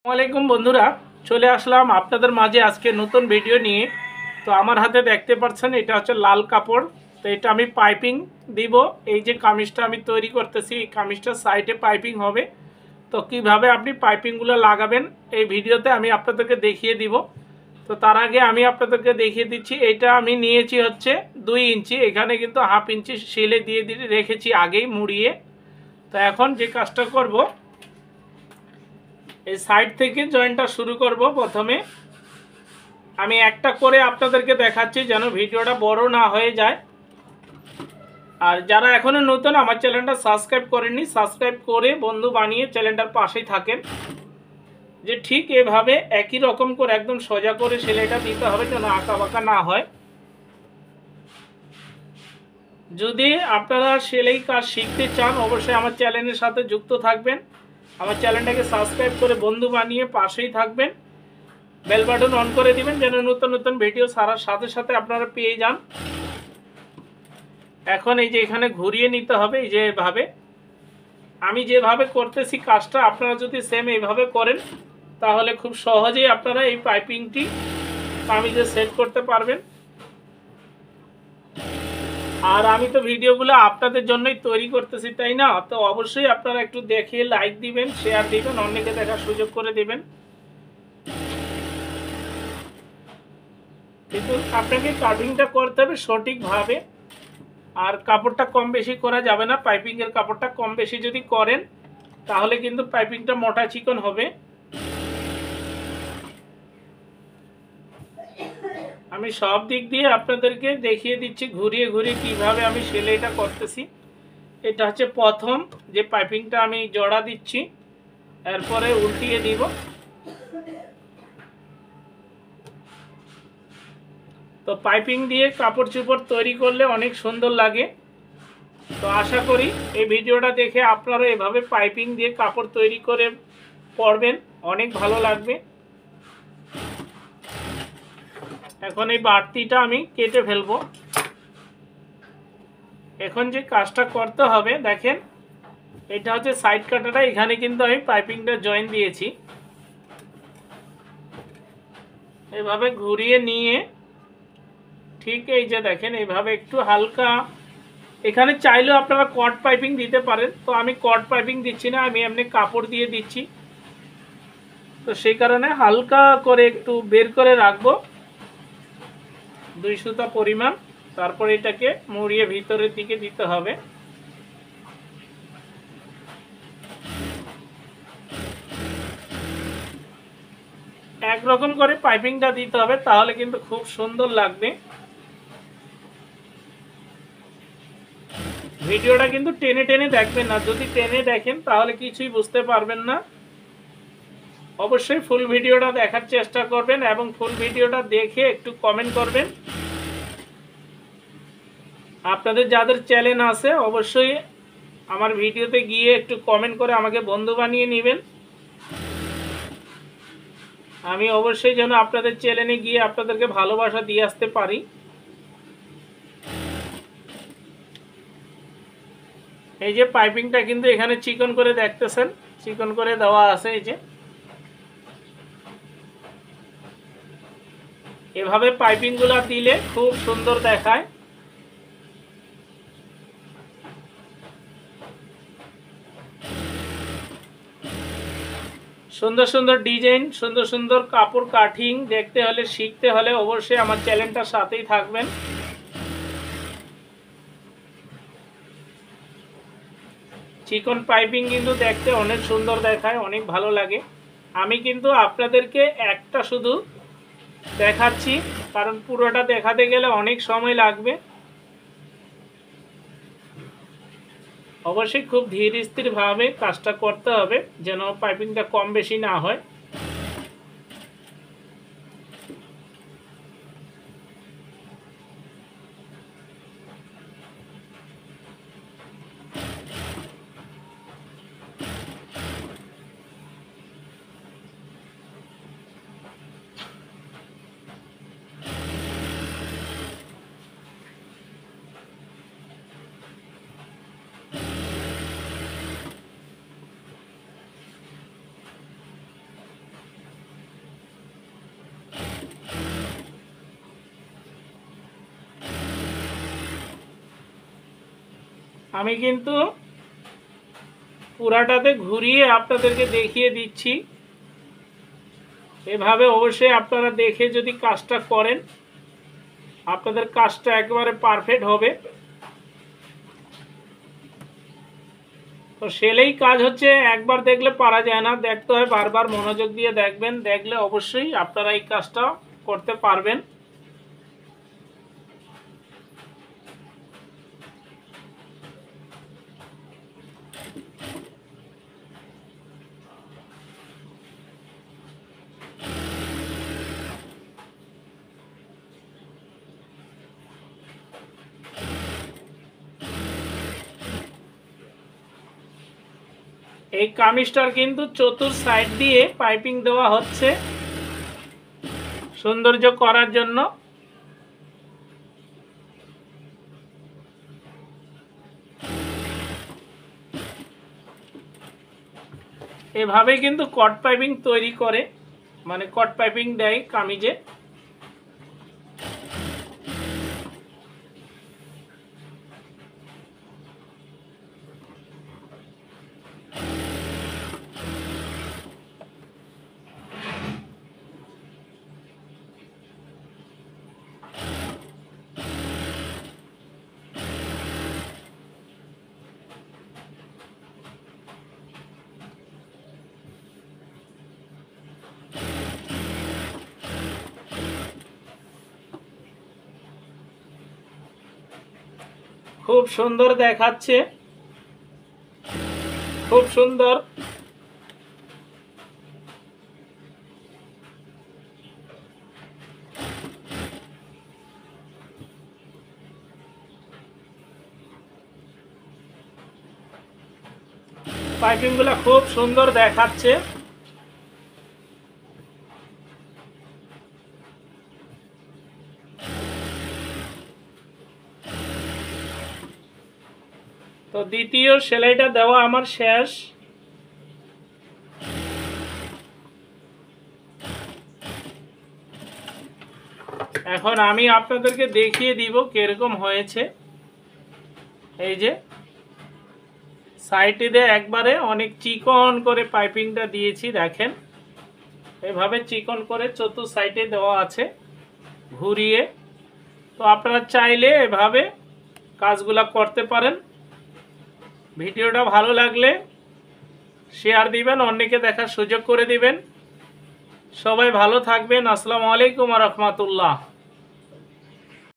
আসসালামাইকুম বন্ধুরা, চলে আসলাম আপনাদের মাঝে আজকে নতুন ভিডিও নিয়ে। তো আমার হাতে দেখতে পাচ্ছেন এটা হচ্ছে লাল কাপড়। তো এটা আমি পাইপিং দিব। এই যে কামিজটা আমি তৈরি করতেছি, এই কামিজটার সাইডে পাইপিং হবে। তো কিভাবে আপনি পাইপিংগুলো লাগাবেন এই ভিডিওতে আমি আপনাদেরকে দেখিয়ে দিব। তো তার আগে আমি আপনাদেরকে দেখিয়ে দিচ্ছি, এটা আমি নিয়েছি হচ্ছে 2 ইঞ্চি। এখানে কিন্তু হাফ ইঞ্চি সেলে দিয়ে রেখেছি আগেই মুড়িয়ে। তো এখন যে কাজটা করব, এই সাইড থেকে জয়েন্টটা শুরু করব। প্রথমে আমি একটা করে আপনাদেরকে দেখাচ্ছি যেন ভিডিওটা বড় না হয়ে যায়। আর যারা এখনো নতুন আমার চ্যানেলটা সাবস্ক্রাইব করেননি, সাবস্ক্রাইব করে বন্ধু বানিয়ে চ্যানেলটার পাশেই থাকেন। যে ঠিক এভাবে একই রকম করে একদম সোজা করে সেলাইটা দিতে হবে যেন আঁকা বাঁকা না হয়। যদি আপনারা সেলাই কাজ শিখতে চান অবশ্যই আমার চ্যানেলের সাথে যুক্ত থাকবেন। আমার চ্যানেলটাকে সাবস্ক্রাইব করে বন্ধু বানিয়ে পাশেই থাকবেন। বেল বাটন অন করে দিবেন যেন নতুন নতুন ভিডিও ছাড়ার সাথে সাথে আপনারা পেয়ে যান। এখন এই যে এখানে ঘুরিয়ে নিতে হবে, এই যে এভাবে আমি যেভাবে করতেছি কাজটা আপনারা যদি সেম এইভাবে করেন তাহলে খুব সহজেই আপনারা এই পাইপিংটি কামিজে সেট করতে পারবেন। আর আমি তো ভিডিওগুলো আপনাদের জন্যই তৈরি করতেছি, তাই না? তো অবশ্যই আপনারা একটু দেখে লাইক দিবেন, শেয়ার দিবেন, অন্যকে দেখার সুযোগ করে দেবেন। কিন্তু আপনাকে কাটিংটা করতে হবে সঠিকভাবে। আর কাপড়টা কম বেশি করা যাবে না। পাইপিংয়ের কাপড়টা কম বেশি যদি করেন তাহলে কিন্তু পাইপিংটা মোটা চিকন হবে। আমি সব দিক দিয়ে আপনাদেরকে দেখিয়ে দিচ্ছি ঘুরিয়ে ঘুরিয়ে কিভাবে আমি সেলাইটা করতেছি। এটা হচ্ছে প্রথম যে পাইপিংটা আমি জোড়া দিচ্ছি, এরপরে উল্টিয়ে দিব। তো পাইপিং দিয়ে কাপড় চোপড় তৈরি করলে অনেক সুন্দর লাগে। তো আশা করি এই ভিডিওটা দেখে আপনারা এভাবে পাইপিং দিয়ে কাপড় তৈরি করে পরবেন, অনেক ভালো লাগবে। এখন এই বাড়তিটা আমি কেটে ফেলবো। এখন যে কাজটা করতে হবে দেখেন, এটা হচ্ছে সাইড কাটাটা। এখানে কিন্তু আমি পাইপিংটা জয়েন দিয়েছি। এভাবে ঘুরিয়ে নিয়ে ঠিক এই যে দেখেন এইভাবে একটু হালকা, এখানে চাইলেও আপনারা কট পাইপিং দিতে পারেন। তো আমি কট পাইপিং দিচ্ছি না, আমি এমনি কাপড় দিয়ে দিচ্ছি। তো সেই কারণে হালকা করে একটু বের করে রাখবো 2 সুতা পরিমাণ। তারপর এটাকে মুড়িয়ে ভিতরের দিকে দিতে হবে। একরকম করে পাইপিংটা দিতে হবে, তাহলে কিন্তু খুব সুন্দর লাগবে। ভিডিওটা কিন্তু টেনে টেনে দেখবেন না, যদি টেনে দেখেন তাহলে কিছুই বুঝতে পারবেন না। অবশ্যই ফুল ভিডিওটা দেখার চেষ্টা করবেন এবং ফুল ভিডিওটা দেখে একটু কমেন্ট করবেন। আপনাদের যাদের চ্যানেল আছে অবশ্যই আমার ভিডিওতে গিয়ে একটু কমেন্ট করে আমাকে বন্ধু বানিয়ে নেবেন। আমি অবশ্যই যেন আপনাদের চ্যানেলে গিয়ে আপনাদেরকে ভালোবাসা দিয়ে আসতে পারি। এই যে পাইপিংটা কিন্তু এখানে চিকন করে দেখতেছেন, চিকন করে দেওয়া আছে। এই যে এভাবে পাইপিংগুলো দিলে খুব সুন্দর দেখায়। সুন্দর সুন্দর ডিজাইন, সুন্দর সুন্দর কাপড় কাটিং দেখতে হলে, শিখতে হলে অবশ্যই আমার চ্যানেলটার সাথেই থাকবেন। চিকন পাইপিং কিন্তু দেখতে অনেক সুন্দর দেখায়, অনেক ভালো লাগে। আমি কিন্তু আপনাদেরকে একটা শুধু দেখাচ্ছি, কারণ পুরোটা দেখাতে গেলে অনেক সময় লাগবে। অবশ্যই খুব ধীর স্থিরভাবে কাজটা করতে হবে যেন পাইপিংটা কম বেশি না হয়। আমি কিন্তু পুরাটাতে ঘুরিয়ে আপনাদেরকে দেখিয়ে দিচ্ছি। এভাবে অবশ্যই আপনারা দেখে যদি কাজটা করেন আপনাদের কাজটা একেবারে পারফেক্ট হবে। তো সেলাই কাজ হচ্ছে একবার দেখলে পারা যায় না, দেখতে হয় বারবার, মনোযোগ দিয়ে দেখবেন, দেখলে অবশ্যই আপনারা এই কাজটা করতে পারবেন। এই কামিজটার কিন্তু চতুর সাইড দিয়ে পাইপিং দেওয়া হচ্ছে সৌন্দর্য করার জন্য। এভাবে কিন্তু কট পাইপিং তৈরি করে, মানে কট পাইপিং দেয় কামিজে। খুব সুন্দর দেখাচ্ছে, খুব সুন্দর। পাইপিংগুলো খুব সুন্দর দেখাচ্ছে। তো দ্বিতীয় সেলাইটা দেওয়া আমার শেষ। এখন আমি আপনাদেরকে দেখিয়ে দিব কিরকম হয়েছে। এই যে সাইডে দিয়ে একবারে অনেক চিকন করে পাইপিংটা দিয়েছি, দেখেন এভাবে চিকন করে চতুর সাইডে দেওয়া আছে ঘুরিয়ে। তো আপনারা চাইলে এভাবে কাজগুলা করতে পারেন। ভিডিওটা ভালো লাগলে শেয়ার দিবেন, অন্যকে দেখার সুযোগ করে দিবেন। সবাই ভালো থাকবেন। আসসালামু আলাইকুম ওয়া রাহমাতুল্লাহ।